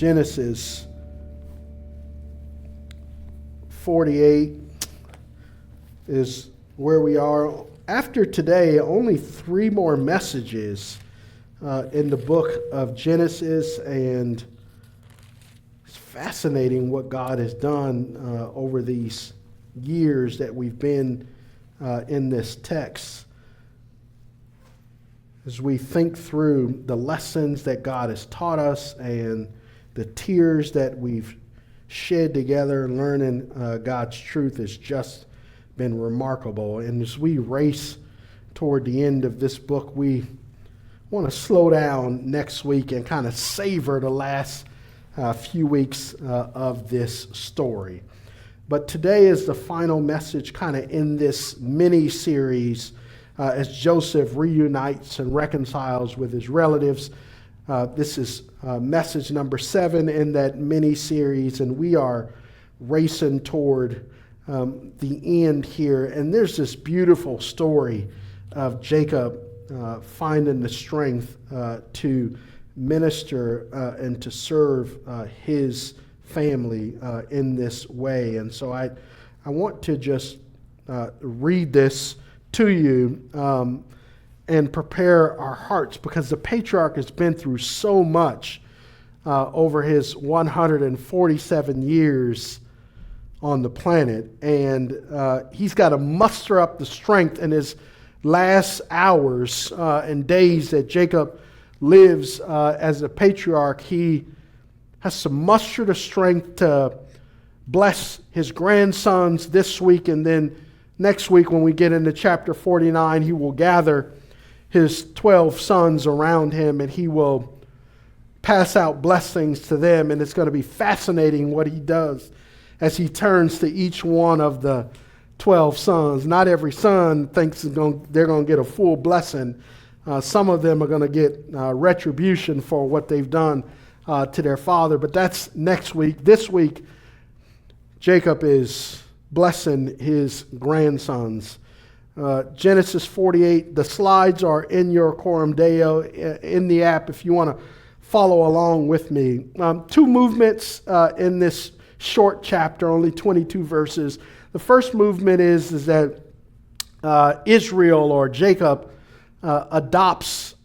Genesis 48 is where we are. After today, only 3 more messages in the book of Genesis, and it's fascinating what God has done over these years that we've been in this text. As we think through the lessons that God has taught us and the tears that we've shed together, learning God's truth has just been remarkable. And as we race toward the end of this book, we want to slow down next week and kind of savor the last few weeks of this story. But today is the final message kind of in this mini-series as Joseph reunites and reconciles with his relatives. This is message number 7 in that mini-series, and we are racing toward the end here. And there's this beautiful story of Jacob finding the strength to minister and to serve his family in this way. And so I want to just read this to you and prepare our hearts, because the patriarch has been through so much over his 147 years on the planet, and he's got to muster up the strength in his last hours and days that Jacob lives as a patriarch. He has to muster the strength to bless his grandsons this week, and then next week when we get into chapter 49, he will gather his 12 sons around him and he will pass out blessings to them. And it's going to be fascinating what he does as he turns to each one of the 12 sons. Not every son thinks they're going to get a full blessing. Some of them are going to get retribution for what they've done to their father. But that's next week. This week, Jacob is blessing his grandsons. Genesis 48, the slides are in your Coram Deo in the app if you want to follow along with me. 2 movements in this short chapter, only 22 verses. The first movement is that Israel, or Jacob, adopts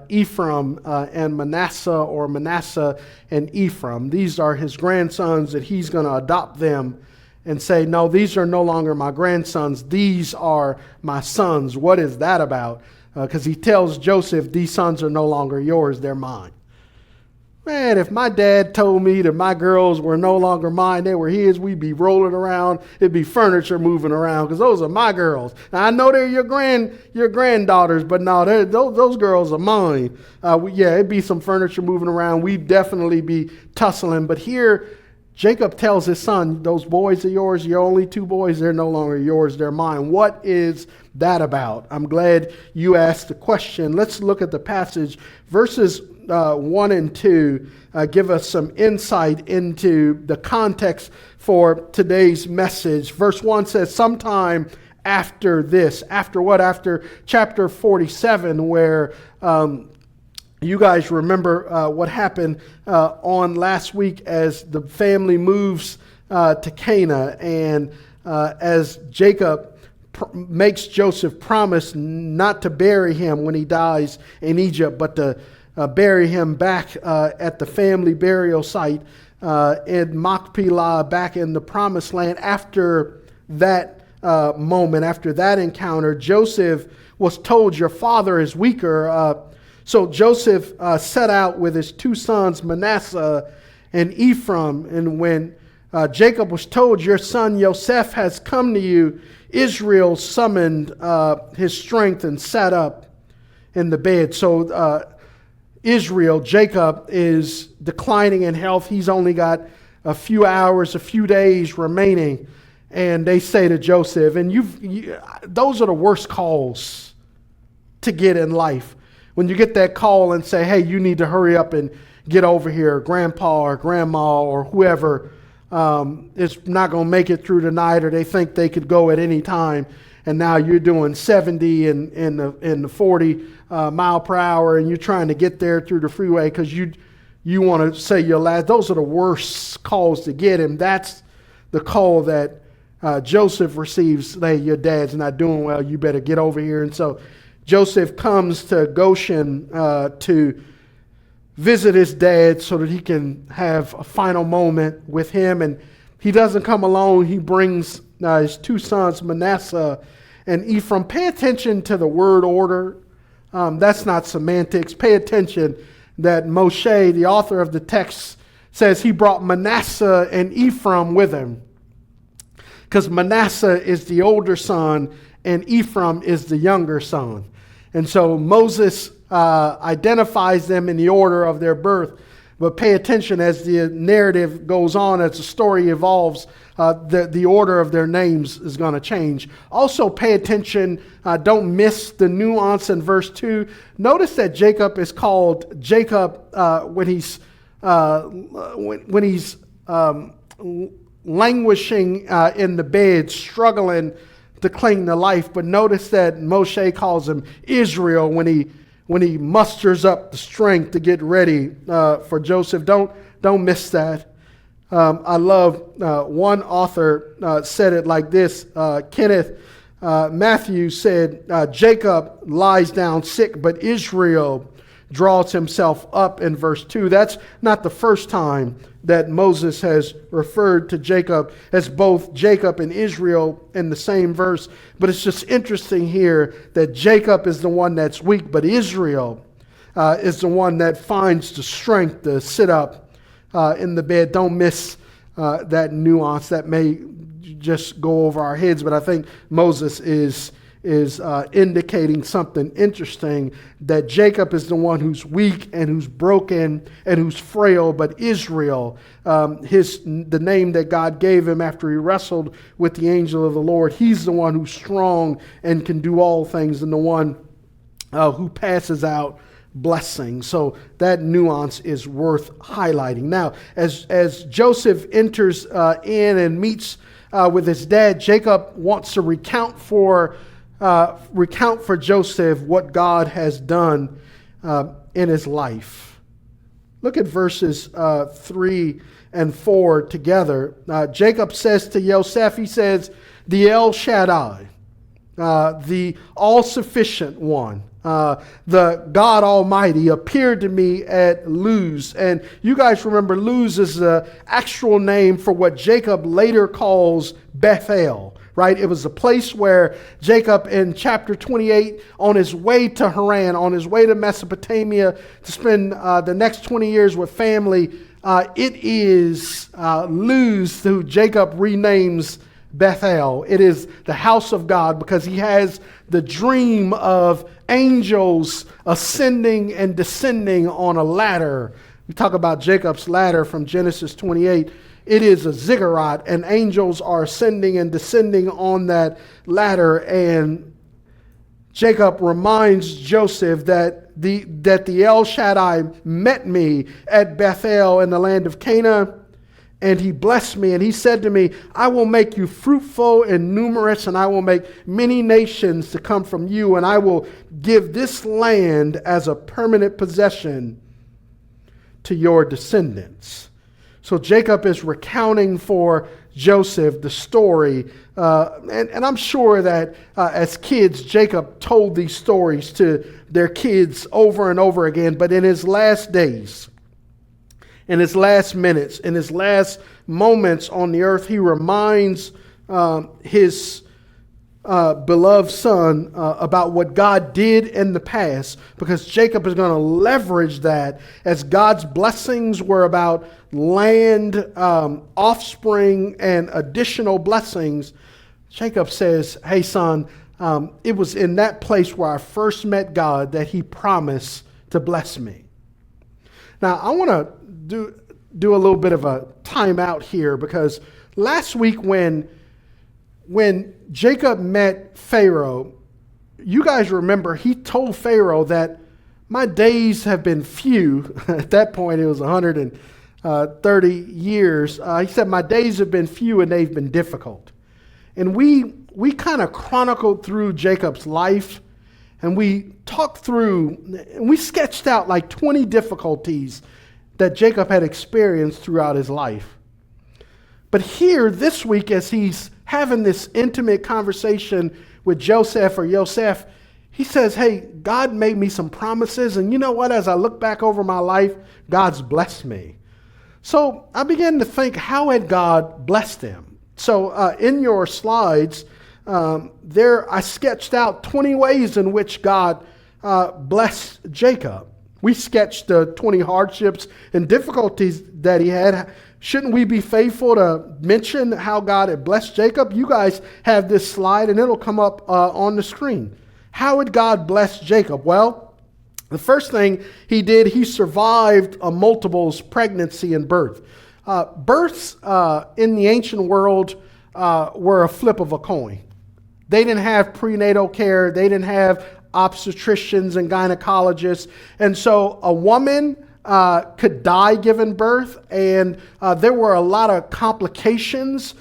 Ephraim and Manasseh, or Manasseh and Ephraim. These are his grandsons, that he's going to adopt them and say, no, these are no longer my grandsons. These are my sons. What is that about? Because he tells Joseph, these sons are no longer yours, they're mine. Man, if my dad told me that my girls were no longer mine, they were his, we'd be rolling around. It'd be furniture moving around, because those are my girls. Now, I know they're your granddaughters, but no, those girls are mine. It'd be some furniture moving around. We'd definitely be tussling. But here, Jacob tells his son, those boys are yours, your only 2 boys, they're no longer yours, they're mine. What is that about? I'm glad you asked the question. Let's look at the passage. Verses 1 and 2 give us some insight into the context for today's message. Verse 1 says, sometime after this. After what? After chapter 47, where you guys remember what happened on last week as the family moves to Canaan, and as Jacob makes Joseph promise not to bury him when he dies in Egypt, but to bury him back at the family burial site in Machpelah, back in the promised land. After that moment, after that encounter, Joseph was told, your father is weaker. So Joseph set out with his 2 sons, Manasseh and Ephraim. And when Jacob was told, your son Joseph has come to you, Israel summoned his strength and sat up in the bed. So Israel, Jacob, is declining in health. He's only got a few hours, a few days remaining. And they say to Joseph, and those are the worst calls to get in life. When you get that call and say, hey, you need to hurry up and get over here, grandpa or grandma or whoever is not going to make it through the night, or they think they could go at any time, and now you're doing 70 in the 40 mile per hour, and you're trying to get there through the freeway because you you want to say your last. Those are the worst calls to get him. That's the call that Joseph receives. Hey, your dad's not doing well. You better get over here. And so Joseph comes to Goshen to visit his dad so that he can have a final moment with him. And he doesn't come alone. He brings his two sons, Manasseh and Ephraim. Pay attention to the word order. That's not semantics. Pay attention that Moshe, the author of the text, says he brought Manasseh and Ephraim with him, because Manasseh is the older son and Ephraim is the younger son. And so Moses identifies them in the order of their birth. But pay attention as the narrative goes on, as the story evolves, the order of their names is going to change. Also pay attention, don't miss the nuance in verse 2. Notice that Jacob is called Jacob when he's languishing in the bed, struggling to cling to life. But notice that Moshe calls him Israel when he musters up the strength to get ready for Joseph. Don't miss that. I love one author said it like this. Kenneth Matthews said, Jacob lies down sick, but Israel draws himself up in verse 2. That's not the first time that Moses has referred to Jacob as both Jacob and Israel in the same verse. But it's just interesting here that Jacob is the one that's weak, but Israel is the one that finds the strength to sit up in the bed. Don't miss that nuance. That may just go over our heads, but I think Moses is indicating something interesting, that Jacob is the one who's weak and who's broken and who's frail, but Israel, the name that God gave him after he wrestled with the angel of the Lord, he's the one who's strong and can do all things, and the one who passes out blessing. So that nuance is worth highlighting. Now, as Joseph enters in and meets with his dad, Jacob wants to recount for Joseph what God has done in his life. Look at verses 3 and 4 together. Jacob says to Yosef, he says, the El Shaddai, the all-sufficient one, the God Almighty appeared to me at Luz. And you guys remember Luz is the actual name for what Jacob later calls Bethel. Right? It was a place where Jacob in chapter 28, on his way to Haran, on his way to Mesopotamia to spend the next 20 years with family, it is Luz who Jacob renames Bethel. It is the house of God, because he has the dream of angels ascending and descending on a ladder. We talk about Jacob's ladder from Genesis 28. It is a ziggurat, and angels are ascending and descending on that ladder. And Jacob reminds Joseph that the El Shaddai met me at Bethel in the land of Canaan, and he blessed me, and he said to me, I will make you fruitful and numerous, and I will make many nations to come from you, and I will give this land as a permanent possession to your descendants. So Jacob is recounting for Joseph the story. And I'm sure that as kids, Jacob told these stories to their kids over and over again. But in his last days, in his last minutes, in his last moments on the earth, he reminds his beloved son about what God did in the past, because Jacob is going to leverage that as God's blessings were about land, offspring, and additional blessings. Jacob says, hey son, it was in that place where I first met God that he promised to bless me. Now I want to do a little bit of a timeout here, because last week when Jacob met Pharaoh, you guys remember he told Pharaoh that my days have been few. At that point, it was 130 years. He said, my days have been few and they've been difficult. And we kind of chronicled through Jacob's life, and we talked through, and we sketched out like 20 difficulties that Jacob had experienced throughout his life. But here, this week, as he's having this intimate conversation with Yosef, he says, hey, God made me some promises, and you know what? As I look back over my life, God's blessed me. So I began to think, how had God blessed him? So in your slides, there I sketched out 20 ways in which God blessed Jacob. We sketched the 20 hardships and difficulties that he had. Shouldn't we be faithful to mention how God had blessed Jacob? You guys have this slide, and it'll come up on the screen. How had God bless Jacob? Well, the first thing he did, he survived a multiples pregnancy and birth. Births in the ancient world were a flip of a coin. They didn't have prenatal care. They didn't have obstetricians and gynecologists. And so a woman could die giving birth, and there were a lot of complications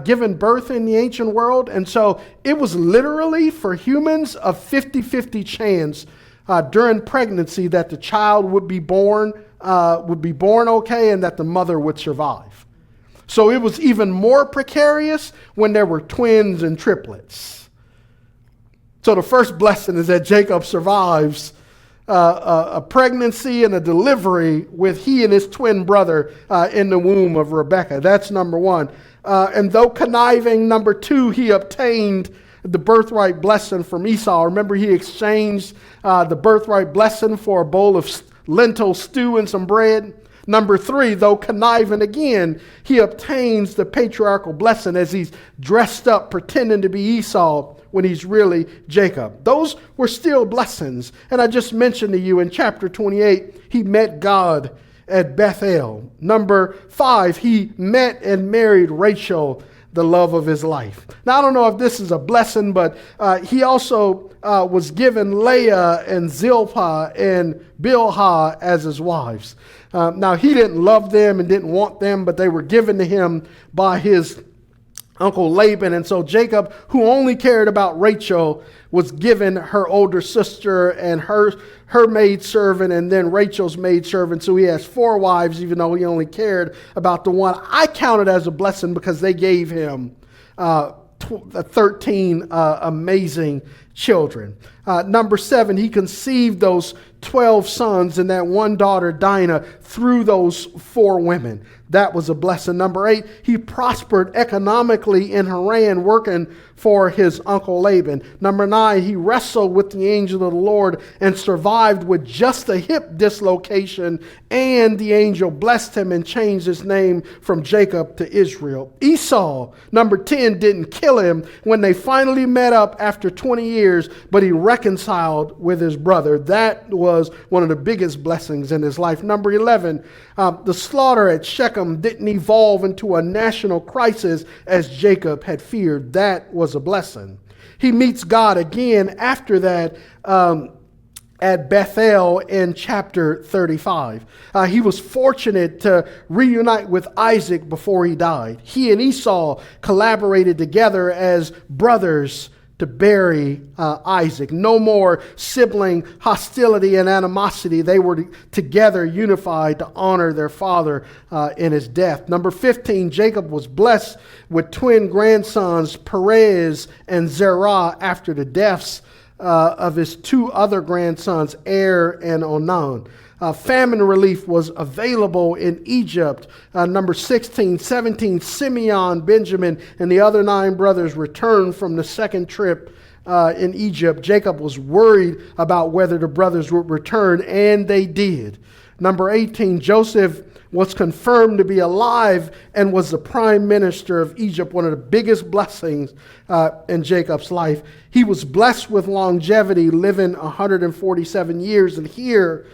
giving birth in the ancient world. And so it was literally for humans a 50-50 chance during pregnancy that the child would be born okay and that the mother would survive. So it was even more precarious when there were twins and triplets. So the first blessing is that Jacob survives a pregnancy and a delivery with he and his twin brother in the womb of Rebekah. That's number one. And though conniving, number two, he obtained the birthright blessing from Esau. Remember, he exchanged the birthright blessing for a bowl of lentil stew and some bread. Number three, though conniving again, he obtains the patriarchal blessing as he's dressed up pretending to be Esau when he's really Jacob. Those were still blessings. And I just mentioned to you in chapter 28, he met God at Bethel. Number 5, he met and married Rachel, the love of his life. Now, I don't know if this is a blessing, but he also was given Leah and Zilpah and Bilhah as his wives. Now, he didn't love them and didn't want them, but they were given to him by his uncle Laban. And so Jacob, who only cared about Rachel, was given her older sister and her maidservant, and then Rachel's maidservant. So he has 4 wives, even though he only cared about the one. I count it as a blessing because they gave him 13 amazing children. Number 7, he conceived those 12 sons and that one daughter, Dinah, through those 4 women. That was a blessing. Number 8, he prospered economically in Haran, working for his uncle Laban. Number 9, he wrestled with the angel of the Lord and survived with just a hip dislocation, and the angel blessed him and changed his name from Jacob to Israel. Esau, number 10, didn't kill him when they finally met up after 20 years, but he reconciled with his brother. That was one of the biggest blessings in his life. Number 11, the slaughter at Shechem didn't evolve into a national crisis as Jacob had feared. That was a blessing. He meets God again after that at Bethel in chapter 35. He was fortunate to reunite with Isaac before he died. He and Esau collaborated together as brothers to bury Isaac. No more sibling hostility and animosity. They were together unified to honor their father in his death. Number 15, Jacob was blessed with twin grandsons, Perez and Zerah, after the deaths of his 2 other grandsons, Er and Onan. Famine relief was available in Egypt. Number 16, 17, Simeon, Benjamin, and the other 9 brothers returned from the second trip in Egypt. Jacob was worried about whether the brothers would return, and they did. Number 18, Joseph was confirmed to be alive and was the prime minister of Egypt, one of the biggest blessings in Jacob's life. He was blessed with longevity, living 147 years. And here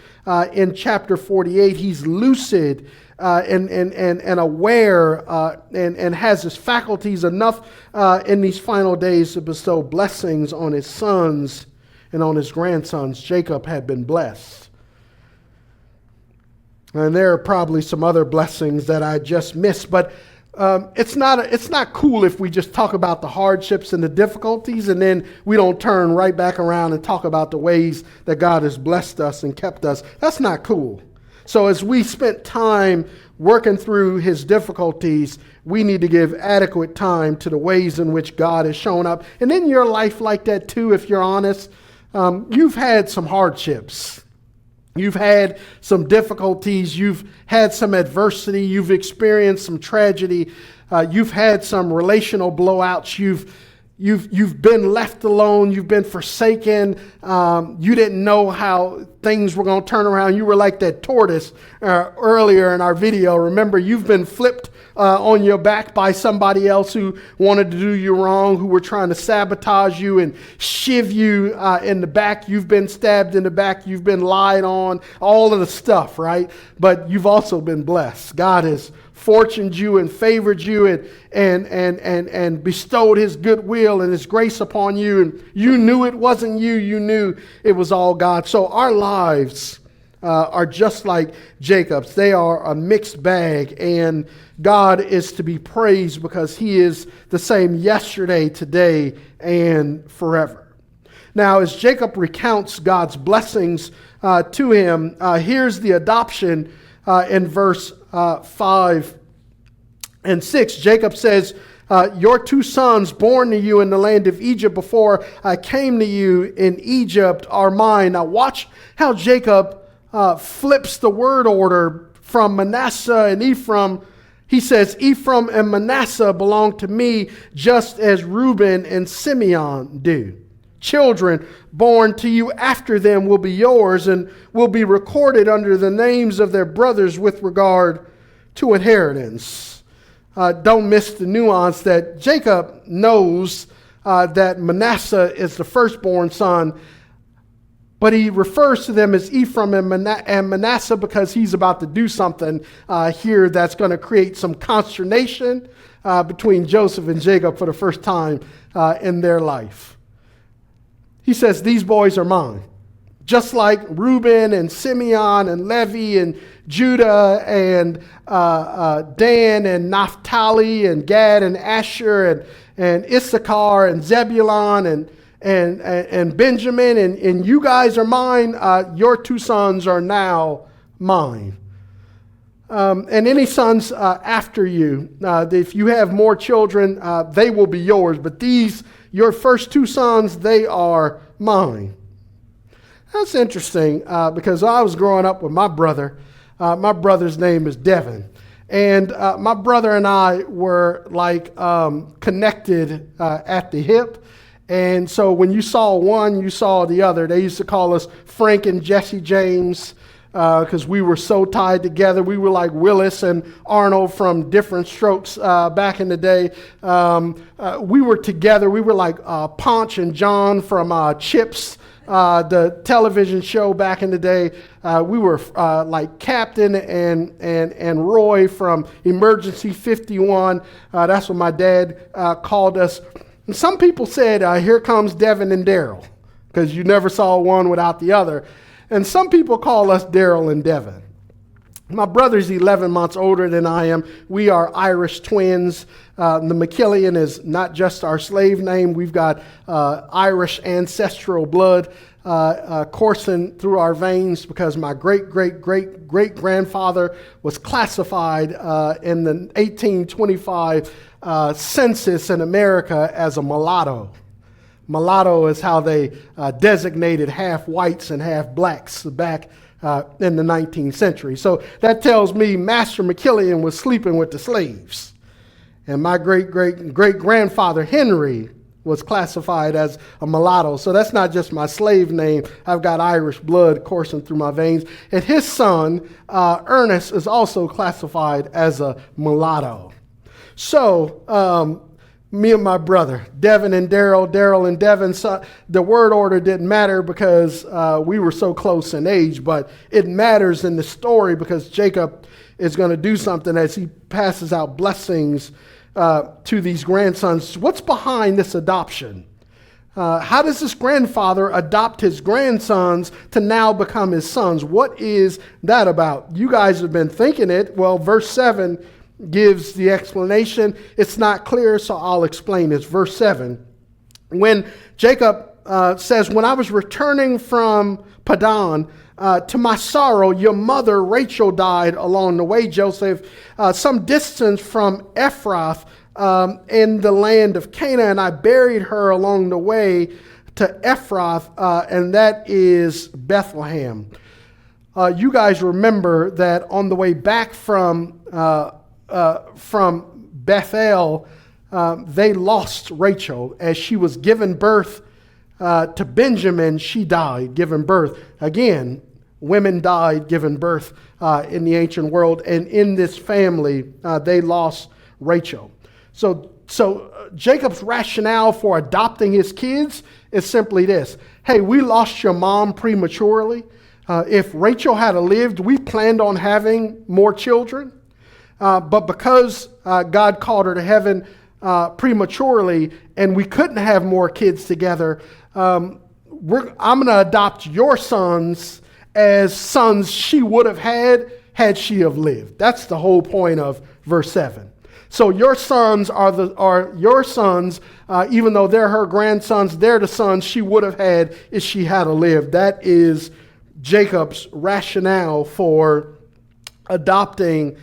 in chapter 48, he's lucid and aware and has his faculties enough in these final days to bestow blessings on his sons and on his grandsons. Jacob had been blessed. And there are probably some other blessings that I just missed, but it's not cool if we just talk about the hardships and the difficulties and then we don't turn right back around and talk about the ways that God has blessed us and kept us. That's not cool. So as we spent time working through his difficulties, we need to give adequate time to the ways in which God has shown up. And in your life like that too, if you're honest, you've had some hardships. You've had some difficulties. You've had some adversity. You've experienced some tragedy. You've had some relational blowouts. You've been left alone. You've been forsaken. You didn't know how things were going to turn around. You were like that tortoise earlier in our video. Remember, you've been flipped on your back by somebody else who wanted to do you wrong, who were trying to sabotage you and shiv you in the back. You've been stabbed in the back. You've been lied on, all of the stuff, right? But you've also been blessed. God has fortuned you and favored you and bestowed his goodwill and his grace upon you. And you knew it wasn't you. You knew it was all God. So our lives are just like Jacob's. They are a mixed bag, and God is to be praised because he is the same yesterday, today, and forever. Now, as Jacob recounts God's blessings to him, here's the adoption in verse 5 and 6. Jacob says, your 2 sons born to you in the land of Egypt before I came to you in Egypt are mine. Now watch how Jacob flips the word order from Manasseh and Ephraim. He says, Ephraim and Manasseh belong to me just as Reuben and Simeon do. Children born to you after them will be yours and will be recorded under the names of their brothers with regard to inheritance. Don't miss the nuance that Jacob knows that Manasseh is the firstborn son, but he refers to them as Ephraim and Manasseh because he's about to do something here that's going to create some consternation between Joseph and Jacob for the first time in their life. He says, these boys are mine. Just like Reuben and Simeon and Levi and Judah and Dan and Naphtali and Gad and Asher and Issachar and Zebulun and Benjamin, and you guys are mine. Your 2 sons are now mine. And any sons after you, if you have more children, they will be yours. But these, your first 2 sons, they are mine. That's interesting because I was growing up with my brother. My brother's name is Devin. And my brother and I were like connected at the hip. And so when you saw one, you saw the other. They used to call us Frank and Jesse James because we were so tied together. We were like Willis and Arnold from Different Strokes back in the day. We were together. We were like Ponch and John from Chips, the television show back in the day. We were like Captain and Roy from Emergency 51. That's what my dad called us. And some people said, here comes Devin and Daryl, because you never saw one without the other. And some people call us Daryl and Devin. My brother's 11 months older than I am. We are Irish twins. The McKillian is not just our slave name. We've got Irish ancestral blood coursing through our veins because my great-great-great-great-grandfather was classified in the 1825 census in America as a mulatto. Mulatto is how they designated half whites and half blacks back in the 19th century. So that tells me Master McKillian was sleeping with the slaves. And my great-great-great-grandfather Henry was classified as a mulatto. So that's not just my slave name. I've got Irish blood coursing through my veins. And his son, Ernest, is also classified as a mulatto. So me and my brother, Devin and Daryl, Daryl and Devin, so the word order didn't matter because we were so close in age, but it matters in the story because Jacob is going to do something as he passes out blessings to these grandsons. What's behind this adoption? How does this grandfather adopt his grandsons to now become his sons? What is that about? You guys have been thinking it. Well, verse 7 gives the explanation. It's not clear, so I'll explain this. Verse 7. When Jacob says, when I was returning from Padan, to my sorrow, your mother Rachel died along the way, Joseph, some distance from Ephraim in the land of Canaan, and I buried her along the way to Ephraim, and that is Bethlehem. You guys remember that on the way back from Bethel, they lost Rachel as she was given birth to Benjamin. She died giving birth. Again, women died giving birth in the ancient world, and in this family, they lost Rachel. So Jacob's rationale for adopting his kids is simply this: hey, we lost your mom prematurely. If Rachel had lived, we planned on having more children. But because God called her to heaven prematurely and we couldn't have more kids together, I'm going to adopt your sons as sons she would have had she have lived. That's the whole point of verse 7. So your sons are your sons, even though they're her grandsons, they're the sons she would have had if she had lived. That is Jacob's rationale for adopting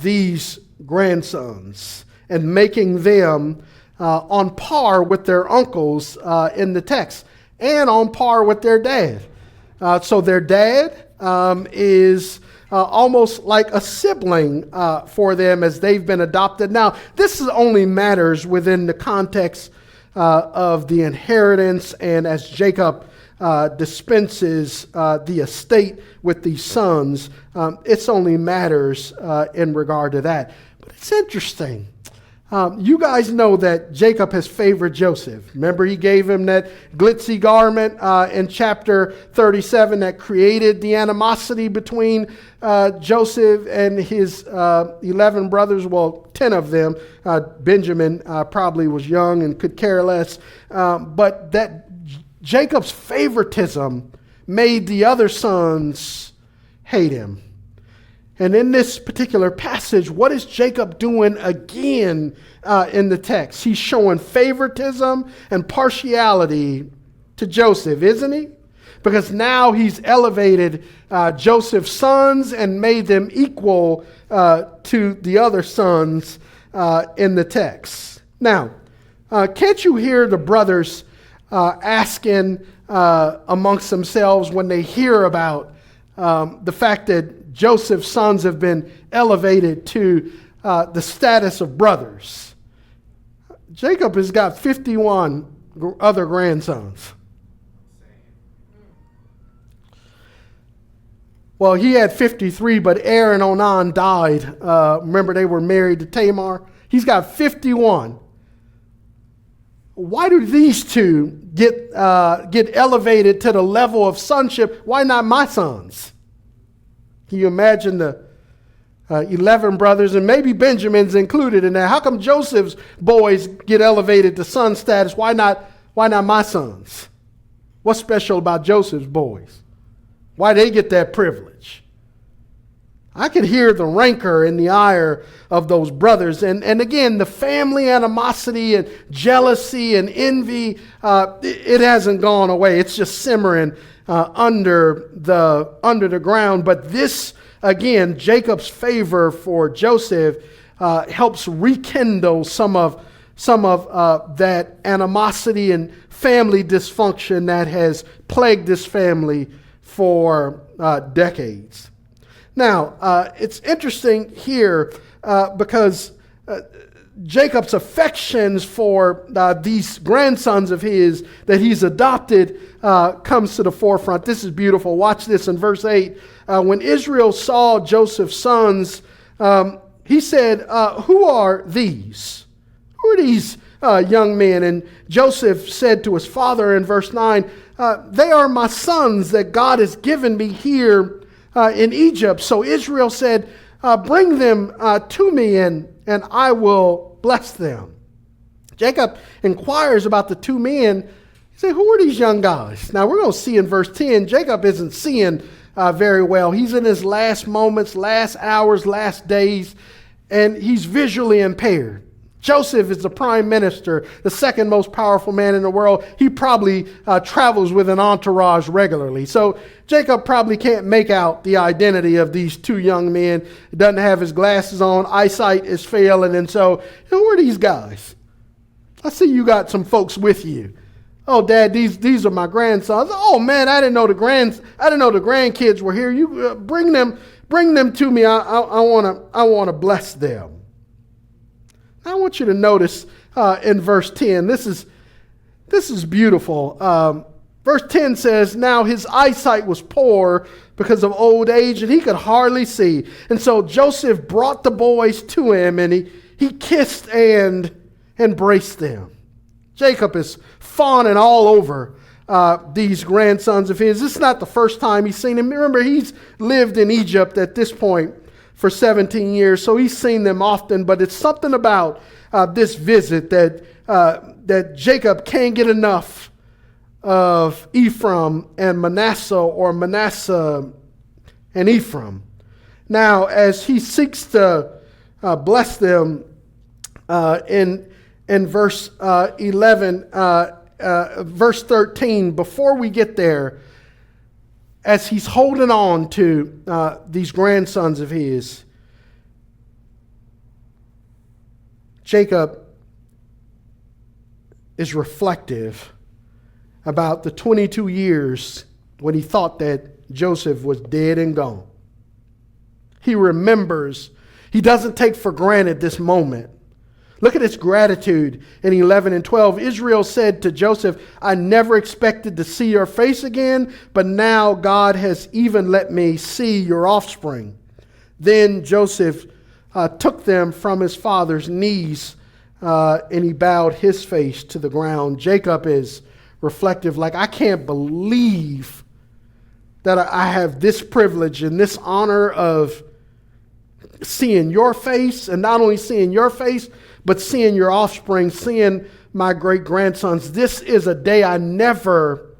these grandsons and making them on par with their uncles in the text and on par with their dad. So their dad is almost like a sibling for them as they've been adopted. Now, this only matters within the context of the inheritance, and as Jacob dispenses the estate with these sons, it only matters in regard to that. But it's interesting. You guys know that Jacob has favored Joseph. Remember, he gave him that glitzy garment in chapter 37 that created the animosity between Joseph and his 11 brothers. Well, 10 of them. Benjamin probably was young and could care less. But that Jacob's favoritism made the other sons hate him. And in this particular passage, what is Jacob doing again in the text? He's showing favoritism and partiality to Joseph, isn't he? Because now he's elevated Joseph's sons and made them equal to the other sons in the text. Now, can't you hear the brothers asking amongst themselves when they hear about the fact that Joseph's sons have been elevated to the status of brothers? Jacob has got 51 other grandsons. Well, he had 53, but Er and Onan died. Remember, they were married to Tamar. He's got 51. Why do these two get elevated to the level of sonship? Why not my sons? Can you imagine the 11 brothers, and maybe Benjamin's included in that? How come Joseph's boys get elevated to son status? Why not my sons? What's special about Joseph's boys? Why they get that privilege? I could hear the rancor and the ire of those brothers. And again, the family animosity and jealousy and envy, it hasn't gone away. It's just simmering under the ground. But this, again, Jacob's favor for Joseph helps rekindle some of that animosity and family dysfunction that has plagued this family for decades. Now, it's interesting here because Jacob's affections for these grandsons of his that he's adopted comes to the forefront. This is beautiful. Watch this in verse 8. When Israel saw Joseph's sons, he said, who are these? Who are these young men? And Joseph said to his father in verse 9, they are my sons that God has given me here in Egypt. So Israel said, bring them to me and I will bless them. Jacob inquires about the two men. He said, who are these young guys? Now we're going to see in verse 10, Jacob isn't seeing very well. He's in his last moments, last hours, last days, and he's visually impaired. Joseph is the prime minister, the second most powerful man in the world. He probably travels with an entourage regularly. So Jacob probably can't make out the identity of these two young men. He doesn't have his glasses on. Eyesight is failing. And so, who are these guys? I see you got some folks with you. Oh, Dad, these are my grandsons. Oh, man, I didn't know the grandkids were here. You bring them to me. I want to bless them. I want you to notice in verse 10, this is beautiful. Verse 10 says, now his eyesight was poor because of old age, and he could hardly see. And so Joseph brought the boys to him, and he kissed and embraced them. Jacob is fawning all over these grandsons of his. This is not the first time he's seen them. Remember, he's lived in Egypt at this point for 17 years, so he's seen them often, but it's something about this visit that Jacob can't get enough of Ephraim and Manasseh, or Manasseh and Ephraim. Now, as he seeks to bless them in verse 11, verse 13, before we get there, as he's holding on to these grandsons of his, Jacob is reflective about the 22 years when he thought that Joseph was dead and gone. He remembers. He doesn't take for granted this moment. Look at his gratitude in 11 and 12. Israel said to Joseph, I never expected to see your face again, but now God has even let me see your offspring. Then Joseph took them from his father's knees, and he bowed his face to the ground. Jacob is reflective, like, I can't believe that I have this privilege and this honor of seeing your face, and not only seeing your face, but seeing your offspring, seeing my great-grandsons. This is a day I never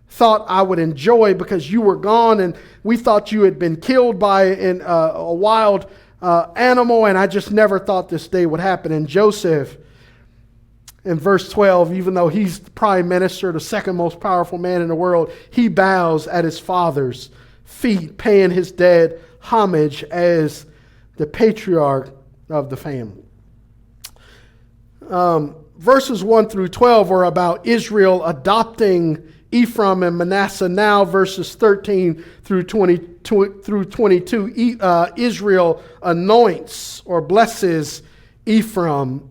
thought I would enjoy, because you were gone and we thought you had been killed by a wild animal, and I just never thought this day would happen. And Joseph, in verse 12, even though he's the prime minister, the second most powerful man in the world, he bows at his father's feet, paying his dad homage as the patriarch of the family. Verses 1 through 12 are about Israel adopting Ephraim and Manasseh. Now verses 13 through 22, Israel anoints or blesses Ephraim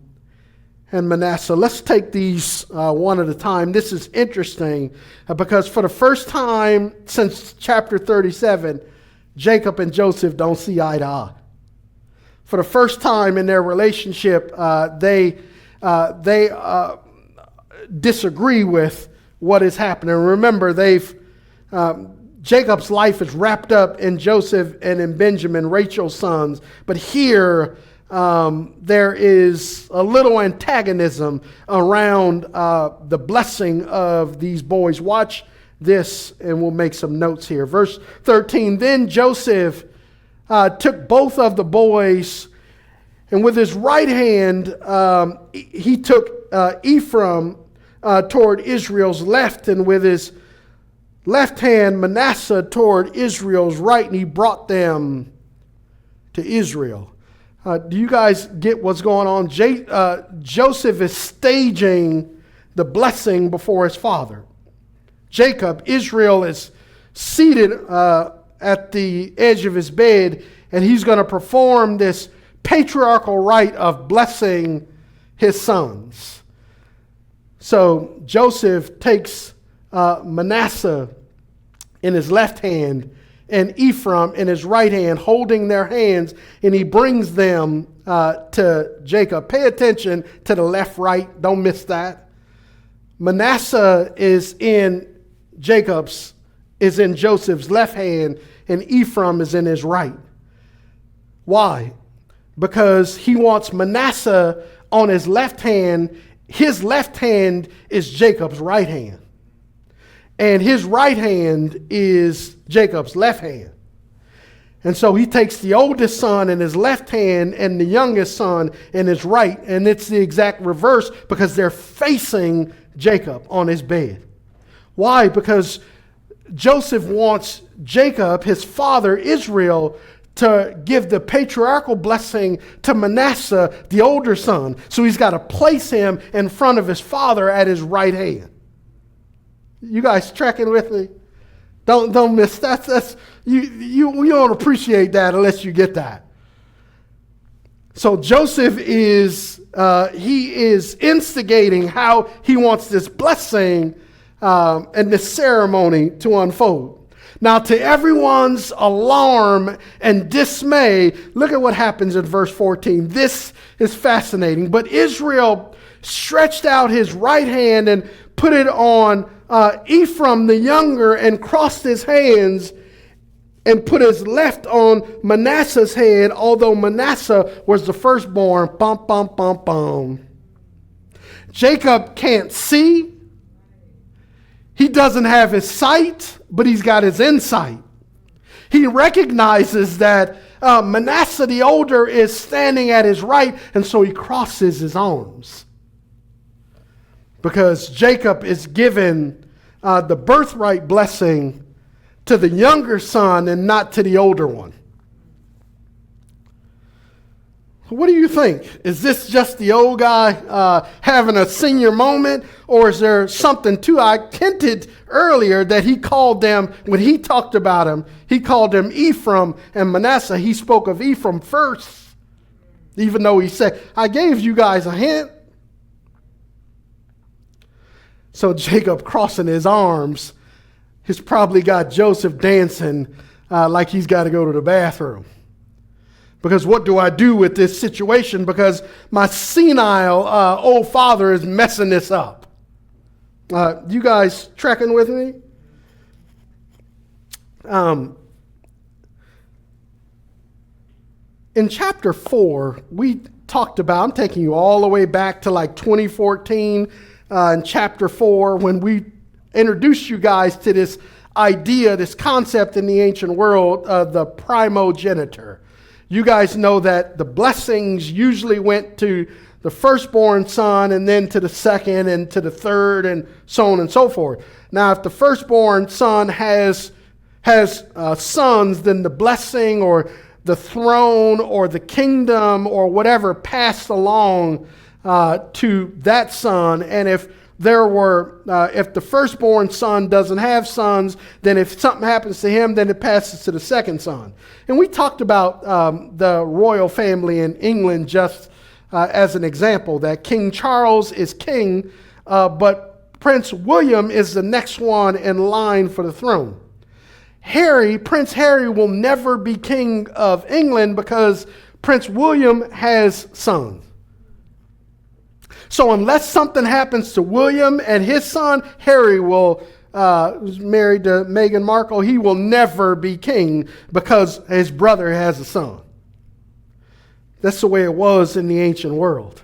and Manasseh. Let's take these one at a time. This is interesting because for the first time since chapter 37, Jacob and Joseph don't see eye to eye. For the first time in their relationship, they disagree with what is happening. Remember, Jacob's life is wrapped up in Joseph and in Benjamin, Rachel's sons. But here, there is a little antagonism around the blessing of these boys. Watch this, and we'll make some notes here. Verse 13, then Joseph took both of the boys, and with his right hand, he took Ephraim toward Israel's left, and with his left hand, Manasseh toward Israel's right, and he brought them to Israel. Do you guys get what's going on? Joseph is staging the blessing before his father. Jacob, Israel, is seated at the edge of his bed, and he's going to perform this patriarchal rite of blessing his sons. So Joseph takes Manasseh in his left hand and Ephraim in his right hand, holding their hands, and he brings them to Jacob. Pay attention to the left, right. Don't miss that. Manasseh is in Joseph's left hand, and Ephraim is in his right. Why? Because he wants Manasseh on his left hand. His left hand is Jacob's right hand, and his right hand is Jacob's left hand. And so he takes the oldest son in his left hand and the youngest son in his right. And it's the exact reverse because they're facing Jacob on his bed. Why? Because Joseph wants Jacob, his father Israel, to give the patriarchal blessing to Manasseh, the older son. So he's got to place him in front of his father at his right hand. You guys tracking with me? Don't miss that. You don't appreciate that unless you get that. So Joseph is instigating how he wants this blessing and this ceremony to unfold. Now, to everyone's alarm and dismay, look at what happens in verse 14. This is fascinating. But Israel stretched out his right hand and put it on Ephraim the younger and crossed his hands and put his left on Manasseh's head, although Manasseh was the firstborn. Bum, bum, bum, bum. Jacob can't see. He doesn't have his sight, but he's got his insight. He recognizes that Manasseh the older is standing at his right, and so he crosses his arms. Because Jacob is given the birthright blessing to the younger son and not to the older one. What do you think? Is this just the old guy having a senior moment, or is there something to? I hinted earlier that he called them, when he talked about him, he called them Ephraim and Manasseh. He spoke of Ephraim first, even though he said, I gave you guys a hint. So Jacob crossing his arms has probably got Joseph dancing like he's got to go to the bathroom. Because what do I do with this situation? Because my senile old father is messing this up. You guys tracking with me? In chapter 4, we talked about, I'm taking you all the way back to like 2014, in chapter 4, when we introduced you guys to this idea, this concept in the ancient world of the primogenitor. You guys know that the blessings usually went to the firstborn son and then to the second and to the third and so on and so forth. Now, if the firstborn son has sons, then the blessing or the throne or the kingdom or whatever passed along to that son. And if the firstborn son doesn't have sons, then if something happens to him, then it passes to the second son. And we talked about the royal family in England just as an example, that King Charles is king, but Prince William is the next one in line for the throne. Prince Harry will never be king of England because Prince William has sons. So unless something happens to William and his son, Harry who's married to Meghan Markle, he will never be king because his brother has a son. That's the way it was in the ancient world.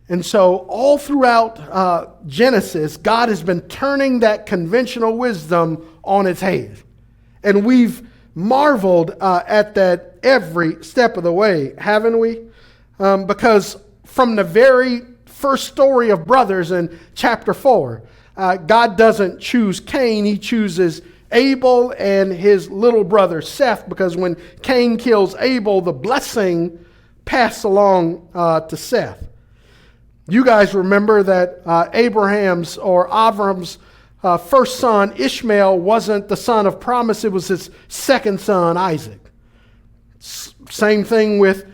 And so all throughout Genesis, God has been turning that conventional wisdom on its head. And we've marveled at that every step of the way, haven't we? Because from the very first story of brothers in chapter 4, God doesn't choose Cain, he chooses Abel and his little brother Seth, because when Cain kills Abel, the blessing passed along to Seth. You guys remember that Avram's first son, Ishmael, wasn't the son of promise, it was his second son, Isaac. Same thing with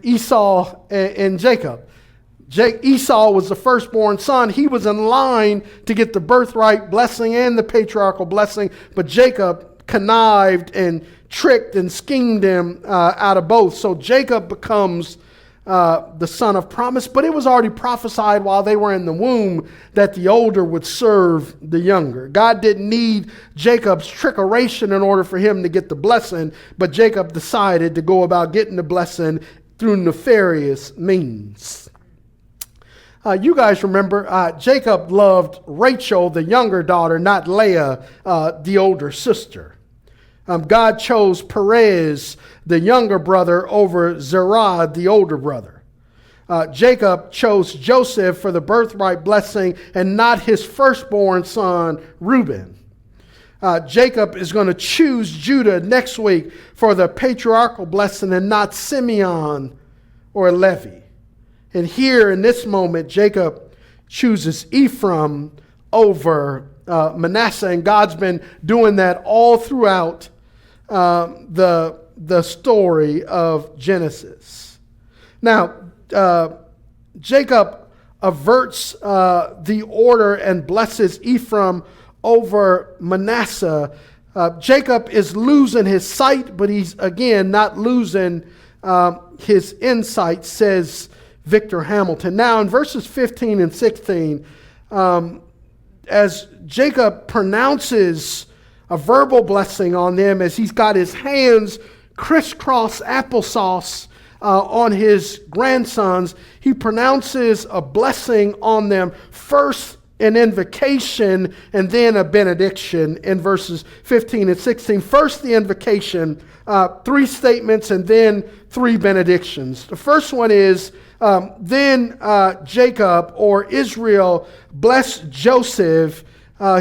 Esau and Jacob. Esau was the firstborn son. He was in line to get the birthright blessing and the patriarchal blessing, but Jacob connived and tricked and schemed him out of both. So Jacob becomes the son of promise, but it was already prophesied while they were in the womb that the older would serve the younger. God didn't need Jacob's trickeration in order for him to get the blessing, but Jacob decided to go about getting the blessing through nefarious means. You guys remember Jacob loved Rachel, the younger daughter, not Leah, the older sister. God chose Perez, the younger brother, over Zerah, the older brother. Jacob chose Joseph for the birthright blessing and not his firstborn son, Reuben. Jacob is going to choose Judah next week for the patriarchal blessing and not Simeon or Levi. And here in this moment, Jacob chooses Ephraim over Manasseh, and God's been doing that all throughout the story of Genesis. Now, Jacob averts the order and blesses Ephraim over Manasseh. Jacob is losing his sight, but he's again not losing his insight, says Victor Hamilton. Now, in verses 15 and 16, as Jacob pronounces a verbal blessing on them, as he's got his hands crisscross applesauce on his grandsons, he pronounces a blessing on them, first an invocation and then a benediction in verses 15 and 16. First the invocation, 3 statements and then 3 benedictions. The first one is, then Jacob or Israel blessed Joseph.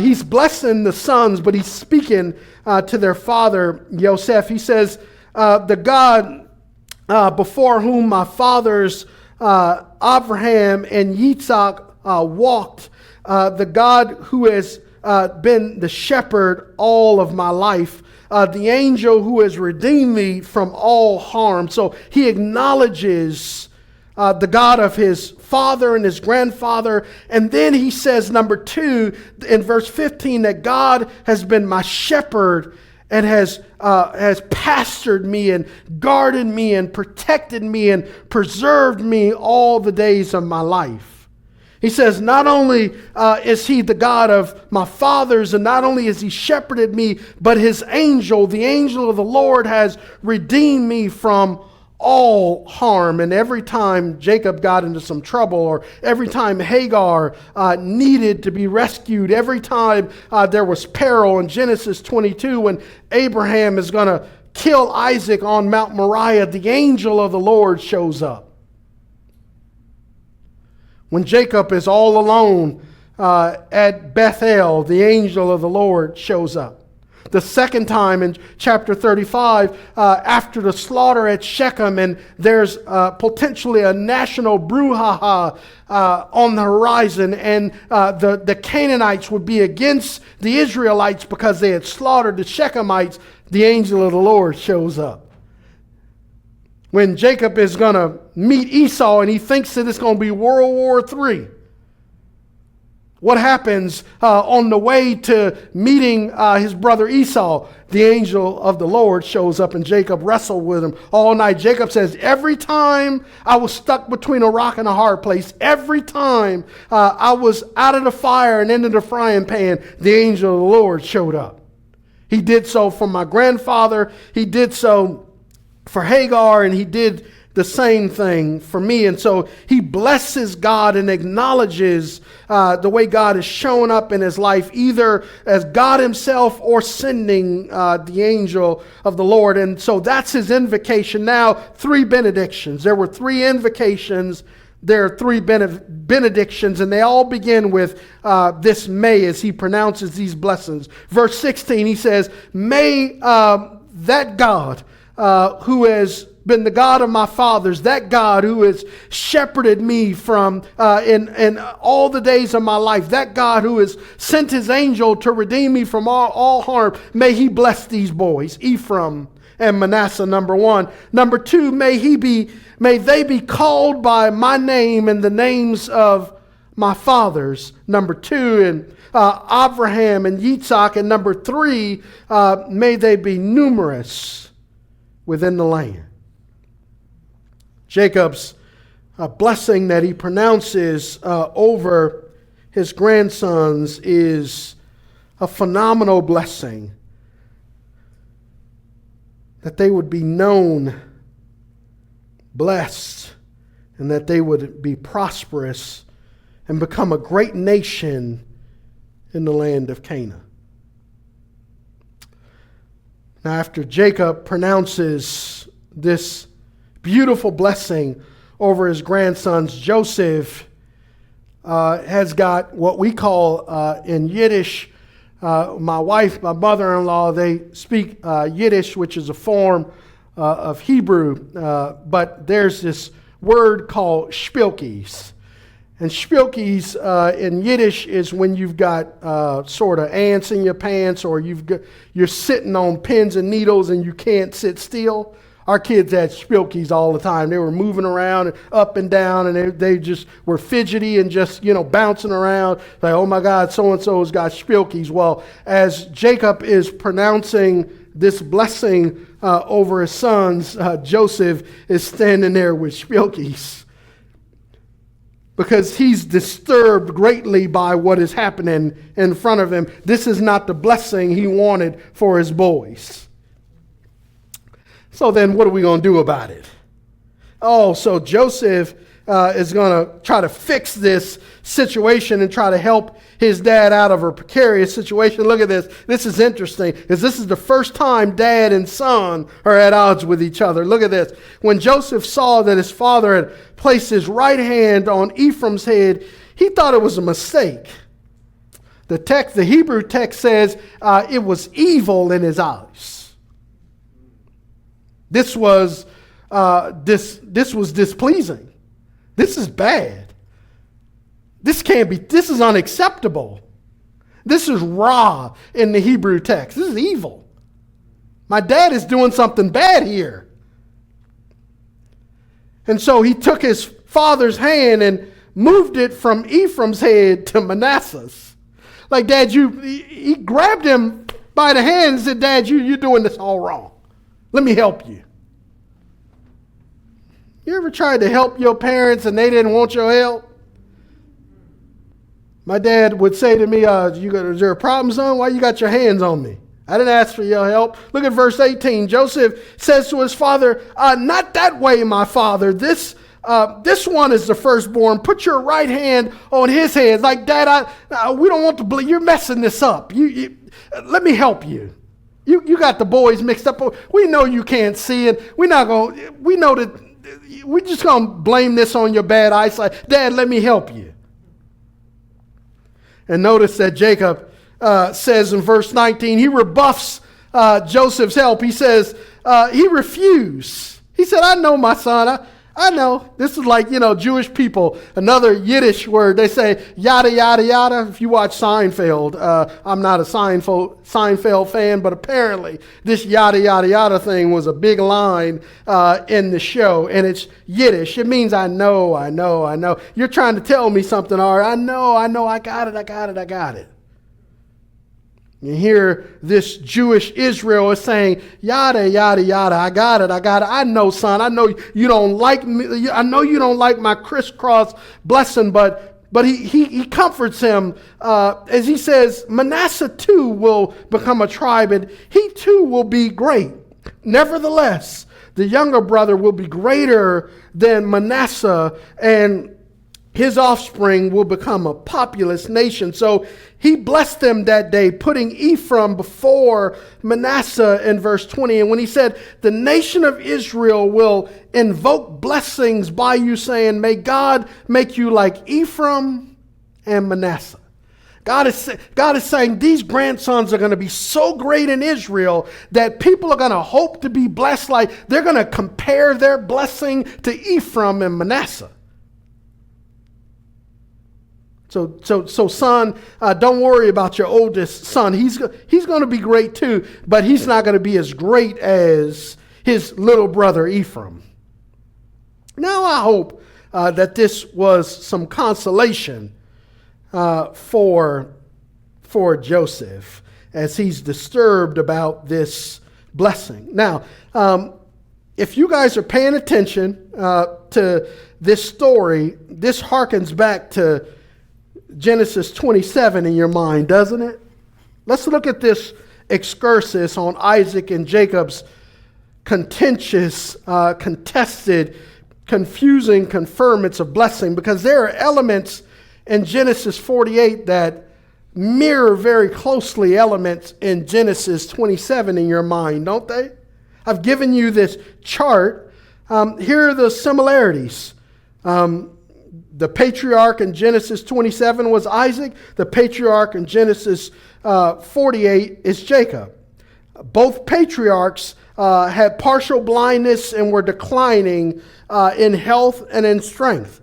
He's blessing the sons, but he's speaking to their father, Joseph. He says, the God before whom my fathers, Abraham and Yitzhak, walked, the God who has been the shepherd all of my life, the angel who has redeemed me from all harm. So he acknowledges the God of his father and his grandfather. And then he says, number 2, in verse 15, that God has been my shepherd and has pastored me and guarded me and protected me and preserved me all the days of my life. He says, not only is he the God of my fathers, and not only has he shepherded me, but his angel, the angel of the Lord, has redeemed me from all harm. And every time Jacob got into some trouble, or every time Hagar needed to be rescued, every time there was peril in Genesis 22, when Abraham is going to kill Isaac on Mount Moriah, the angel of the Lord shows up. When Jacob is all alone at Bethel, the angel of the Lord shows up. The second time in chapter 35, after the slaughter at Shechem, and there's potentially a national brouhaha on the horizon, and the Canaanites would be against the Israelites because they had slaughtered the Shechemites, the angel of the Lord shows up. When Jacob is going to meet Esau and he thinks that it's going to be World War III. What happens on the way to meeting his brother Esau? The angel of the Lord shows up and Jacob wrestled with him all night. Jacob says, every time I was stuck between a rock and a hard place, every time I was out of the fire and into the frying pan, the angel of the Lord showed up. He did so for my grandfather. He did so for Hagar, and he did the same thing for me. And so he blesses God and acknowledges the way God is showing up in his life, either as God himself or sending the angel of the Lord. And so that's his invocation. Now, 3 benedictions. There were 3 invocations. There are 3 benedictions, and they all begin with this may, as he pronounces these blessings. Verse 16, he says, may that God who has been the God of my fathers, that God who has shepherded me from in all the days of my life, that God who has sent his angel to redeem me from all harm, may he bless these boys, Ephraim and Manasseh, number 1. Number 2, may they be called by my name and the names of my fathers, number 2, and Abraham and Yitzhak, and number 3, may they be numerous within the land. Jacob's blessing that he pronounces over his grandsons is a phenomenal blessing. That they would be known, blessed, and that they would be prosperous and become a great nation in the land of Canaan. Now, after Jacob pronounces this beautiful blessing over his grandsons, Joseph has got what we call in Yiddish, my wife, my mother-in-law, they speak Yiddish, which is a form of Hebrew, but there's this word called spilkies. And spilkies in Yiddish is when you've got sort of ants in your pants, or you're sitting on pins and needles and you can't sit still. Our kids had spilkies all the time. They were moving around and up and down, and they just were fidgety and just, bouncing around. Like, oh my God, so-and-so's got spilkies. Well, as Jacob is pronouncing this blessing over his sons, Joseph is standing there with spilkies, because he's disturbed greatly by what is happening in front of him. This is not the blessing he wanted for his boys. So then what are we going to do about it? Oh, so Joseph is going to try to fix this situation and try to help his dad out of a precarious situation. Look at this. This is interesting, because this is the first time dad and son are at odds with each other. Look at this. When Joseph saw that his father had placed his right hand on Ephraim's head, he thought it was a mistake. The Hebrew text says it was evil in his eyes. This was displeasing. This is bad. This is unacceptable. This is ra in the Hebrew text. This is evil. My dad is doing something bad here. And so he took his father's hand and moved it from Ephraim's head to Manasseh's. Like, Dad, he grabbed him by the hand and said, Dad, you're doing this all wrong. Let me help you. You ever tried to help your parents and they didn't want your help? My dad would say to me, is there a problem, son? Why you got your hands on me? I didn't ask for your help. Look at verse 18. Joseph says to his father, not that way, my father. This one is the firstborn. Put your right hand on his head. Like, Dad, we don't want to believe. You're messing this up. Let me help you. You got the boys mixed up. We know you can't see it. We know that we're just going to blame this on your bad eyesight. Dad, let me help you. And notice that Jacob says in verse 19, he rebuffs Joseph's help. He says, he refused. He said, I know, my son. I know. This is like, Jewish people. Another Yiddish word. They say, yada, yada, yada. If you watch Seinfeld, I'm not a Seinfeld fan, but apparently this yada, yada, yada thing was a big line in the show. And it's Yiddish. It means I know. You're trying to tell me something, Ari. I know. I got it. You hear this Jewish Israel is saying, yada, yada, yada, I got it. I know, son, I know you don't like me. I know you don't like my crisscross blessing, but he comforts him as he says, Manasseh too will become a tribe, and he too will be great. Nevertheless, the younger brother will be greater than Manasseh, and his offspring will become a populous nation. So he blessed them that day, putting Ephraim before Manasseh in verse 20. And when he said, the nation of Israel will invoke blessings by you, saying, may God make you like Ephraim and Manasseh. God is saying these grandsons are going to be so great in Israel that people are going to hope to be blessed. Like they're going to compare their blessing to Ephraim and Manasseh. So son, don't worry about your oldest son. He's going to be great too, but he's not going to be as great as his little brother Ephraim. Now I hope that this was some consolation for Joseph as he's disturbed about this blessing. Now, if you guys are paying attention to this story, this harkens back to Genesis 27 in your mind, doesn't it? Let's look at this excursus on Isaac and Jacob's contentious, contested, confusing conferments of blessing, because there are elements in Genesis 48 that mirror very closely elements in Genesis 27 in your mind, don't they? I've given you this chart. Here are the similarities. The patriarch in Genesis 27 was Isaac. The patriarch in Genesis 48 is Jacob. Both patriarchs had partial blindness and were declining in health and in strength.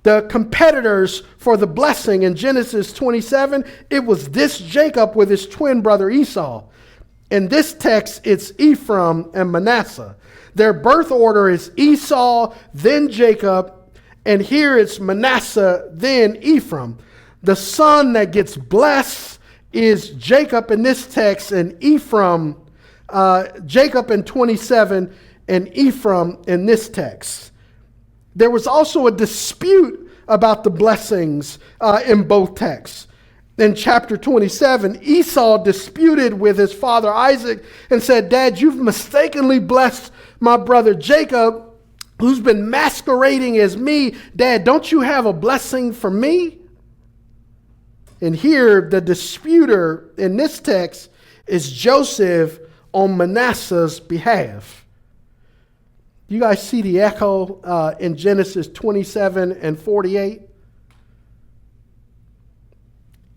The competitors for the blessing in Genesis 27, it was this Jacob with his twin brother Esau. In this text, it's Ephraim and Manasseh. Their birth order is Esau, then Jacob, and here it's Manasseh, then Ephraim. The son that gets blessed is Jacob in this text, and Ephraim, Jacob in 27, and Ephraim in this text. There was also a dispute about the blessings in both texts. In chapter 27, Esau disputed with his father Isaac and said, "Dad, you've mistakenly blessed my brother Jacob, who's been masquerading as me. Dad, don't you have a blessing for me?" And here, the disputer in this text is Joseph on Manasseh's behalf. You guys see the echo in Genesis 27 and 48?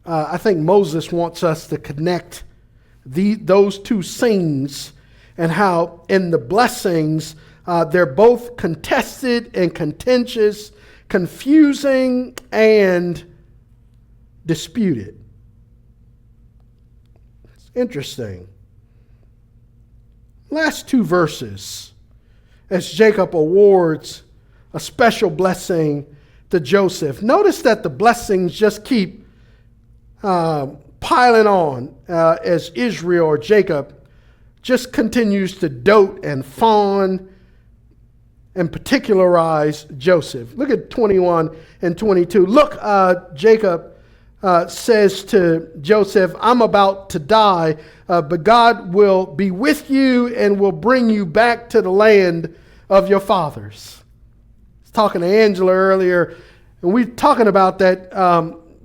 I think Moses wants us to connect those two scenes and how in the blessings they're both contested and contentious, confusing and disputed. It's interesting. Last two verses, as Jacob awards a special blessing to Joseph. Notice that the blessings just keep piling on as Israel or Jacob just continues to dote and fawn and particularize Joseph. Look at 21 and 22. Look, Jacob says to Joseph, "I'm about to die, but God will be with you and will bring you back to the land of your fathers." I was talking to Angela earlier, and we're talking about that.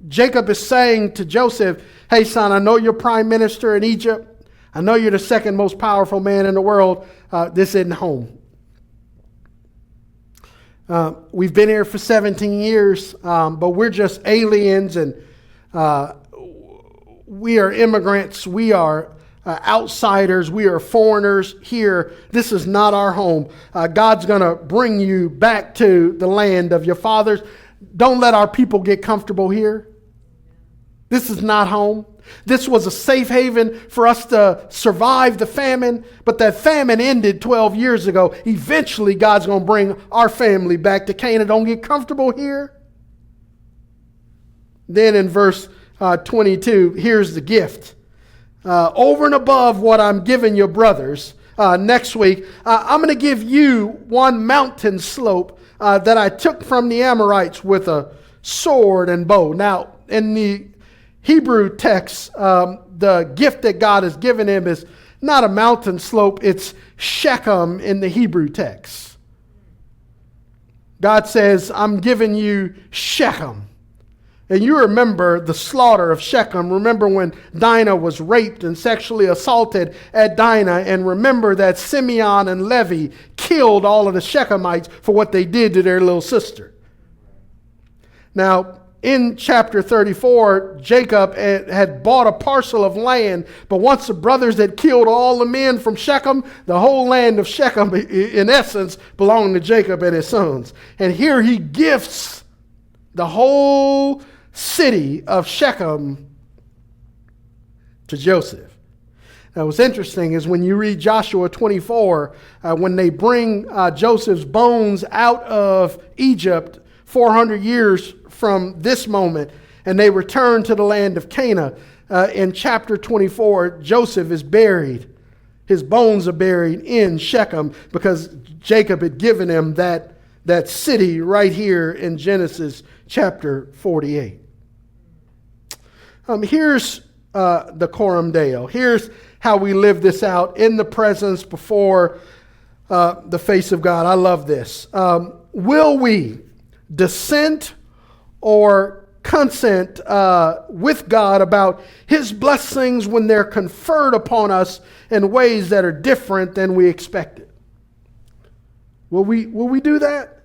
Jacob is saying to Joseph, "Hey, son, I know you're prime minister in Egypt. I know you're the second most powerful man in the world. This isn't home. We've been here for 17 years, but we're just aliens, and we are immigrants. We are outsiders. We are foreigners here. This is not our home. God's going to bring you back to the land of your fathers. Don't let our people get comfortable here. This is not home. This was a safe haven for us to survive the famine, but that famine ended 12 years ago. Eventually, God's going to bring our family back to Canaan. Don't get comfortable here." Then in verse 22, here's the gift. Over and above what I'm giving your brothers, next week, I'm going to give you one mountain slope that I took from the Amorites with a sword and bow. Now, in the Hebrew text, the gift that God has given him is not a mountain slope, it's Shechem in the Hebrew text. God says, "I'm giving you Shechem." And you remember the slaughter of Shechem. Remember when Dinah was raped and sexually assaulted at Dinah. And remember that Simeon and Levi killed all of the Shechemites for what they did to their little sister. Now, in chapter 34, Jacob had bought a parcel of land, but once the brothers had killed all the men from Shechem, the whole land of Shechem, in essence, belonged to Jacob and his sons. And here he gifts the whole city of Shechem to Joseph. Now, what's interesting is when you read Joshua 24, when they bring Joseph's bones out of Egypt 400 years from this moment, and they return to the land of Canaan, in chapter 24, Joseph is buried. His bones are buried in Shechem because Jacob had given him that city right here in Genesis chapter 48. Here's the Coram Deo. Here's how we live this out in the presence before the face of God. I love this. Will we dissent or consent with God about His blessings when they're conferred upon us in ways that are different than we expected? Will we do that?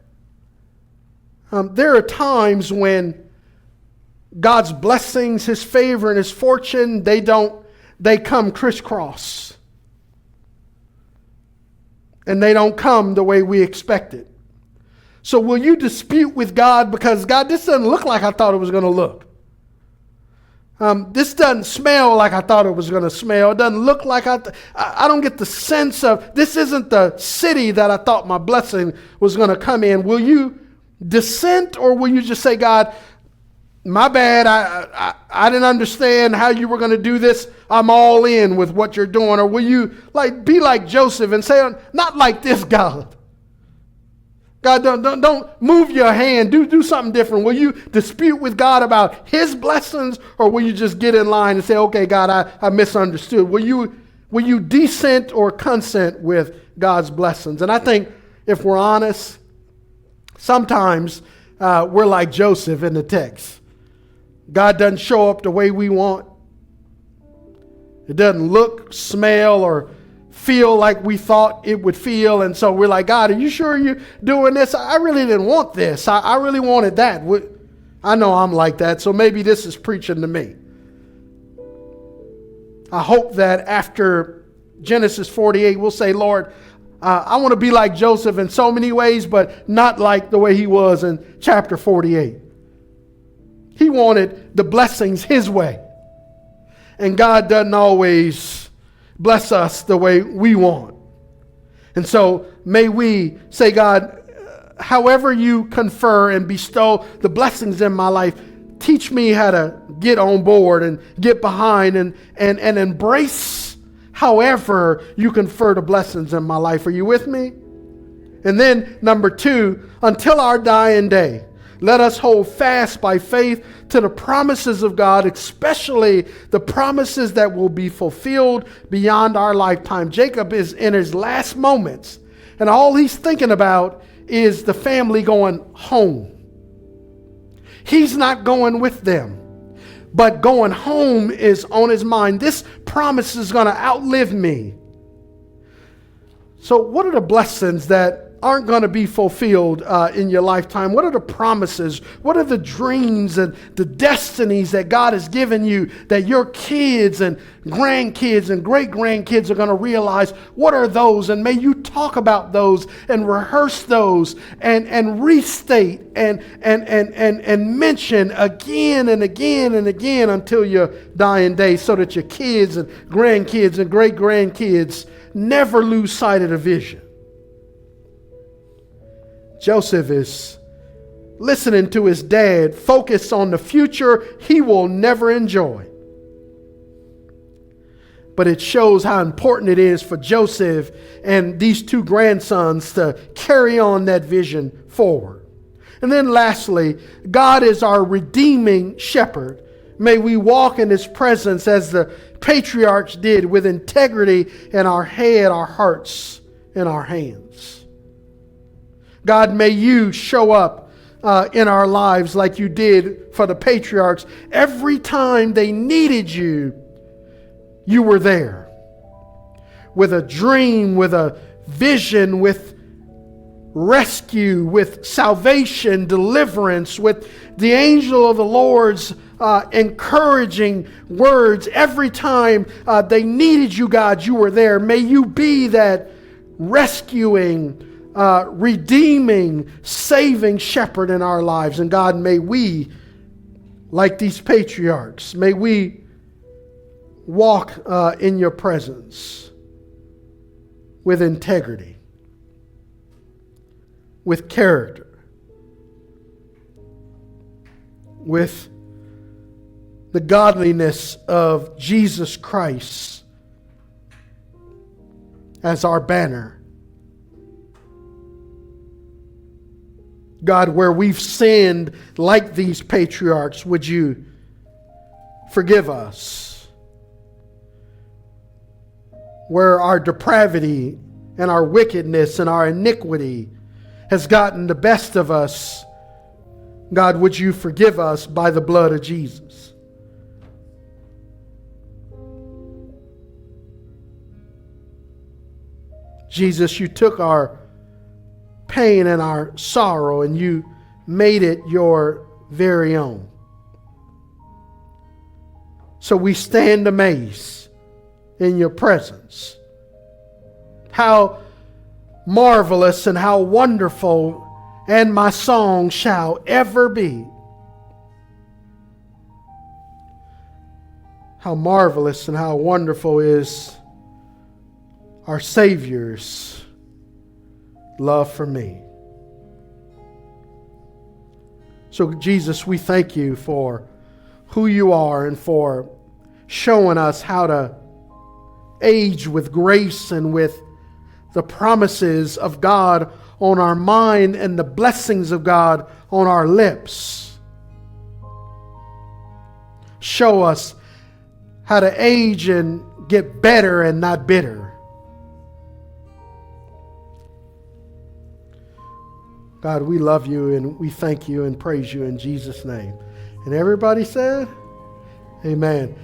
There are times when God's blessings, His favor, and His fortune, they come crisscross. And they don't come the way we expected. So will you dispute with God because, God, this doesn't look like I thought it was going to look. This doesn't smell like I thought it was going to smell. It doesn't look like I don't get the sense of, this isn't the city that I thought my blessing was going to come in. Will you dissent, or will you just say, God, my bad, I didn't understand how you were going to do this. I'm all in with what you're doing. Or will you be like Joseph and say, not like this, God. God, don't move your hand. Do something different. Will you dispute with God about His blessings, or will you just get in line and say, okay, God, I misunderstood? Will you dissent or consent with God's blessings? And I think if we're honest, sometimes we're like Joseph in the text. God doesn't show up the way we want. It doesn't look, smell, or feel like we thought it would feel. And so we're like, God, are you sure you're doing this? I really didn't want this. I really wanted that. I know I'm like that, so maybe this is preaching to me. I hope that after Genesis 48, we'll say, Lord, I want to be like Joseph in so many ways, but not like the way he was in chapter 48. He wanted the blessings his way. And God doesn't always bless us the way we want. And so may we say, God, however you confer and bestow the blessings in my life, teach me how to get on board and get behind and embrace however you confer the blessings in my life. Are you with me? And then number 2, until our dying day, let us hold fast by faith to the promises of God, especially the promises that will be fulfilled beyond our lifetime. Jacob is in his last moments, and all he's thinking about is the family going home. He's not going with them, but going home is on his mind. This promise is going to outlive me. So what are the blessings that aren't going to be fulfilled in your lifetime? What are the promises? What are the dreams and the destinies that God has given you that your kids and grandkids and great-grandkids are going to realize? What are those? And may you talk about those and rehearse those and restate and mention again and again and again until your dying day, so that your kids and grandkids and great-grandkids never lose sight of the vision. Joseph is listening to his dad focus on the future he will never enjoy. But it shows how important it is for Joseph and these 2 grandsons to carry on that vision forward. And then lastly, God is our redeeming shepherd. May we walk in His presence as the patriarchs did, with integrity in our head, our hearts, and our hands. God, may you show up in our lives like you did for the patriarchs. Every time they needed you, you were there. With a dream, with a vision, with rescue, with salvation, deliverance, with the angel of the Lord's encouraging words. Every time they needed you, God, you were there. May you be that rescuing, redeeming, saving shepherd in our lives. And God, may we, like these patriarchs, may we walk in your presence with integrity, with character, with the godliness of Jesus Christ as our banner. God, where we've sinned like these patriarchs, would you forgive us? Where our depravity and our wickedness and our iniquity has gotten the best of us, God, would you forgive us by the blood of Jesus? Jesus, you took our pain and our sorrow and you made it your very own. So we stand amazed in your presence. How marvelous and how wonderful, and my song shall ever be. How marvelous and how wonderful is our Savior's love for me. So Jesus, we thank you for who you are and for showing us how to age with grace and with the promises of God on our mind and the blessings of God on our lips. Show us how to age and get better and not bitter. God, we love you and we thank you and praise you in Jesus' name. And everybody said, amen.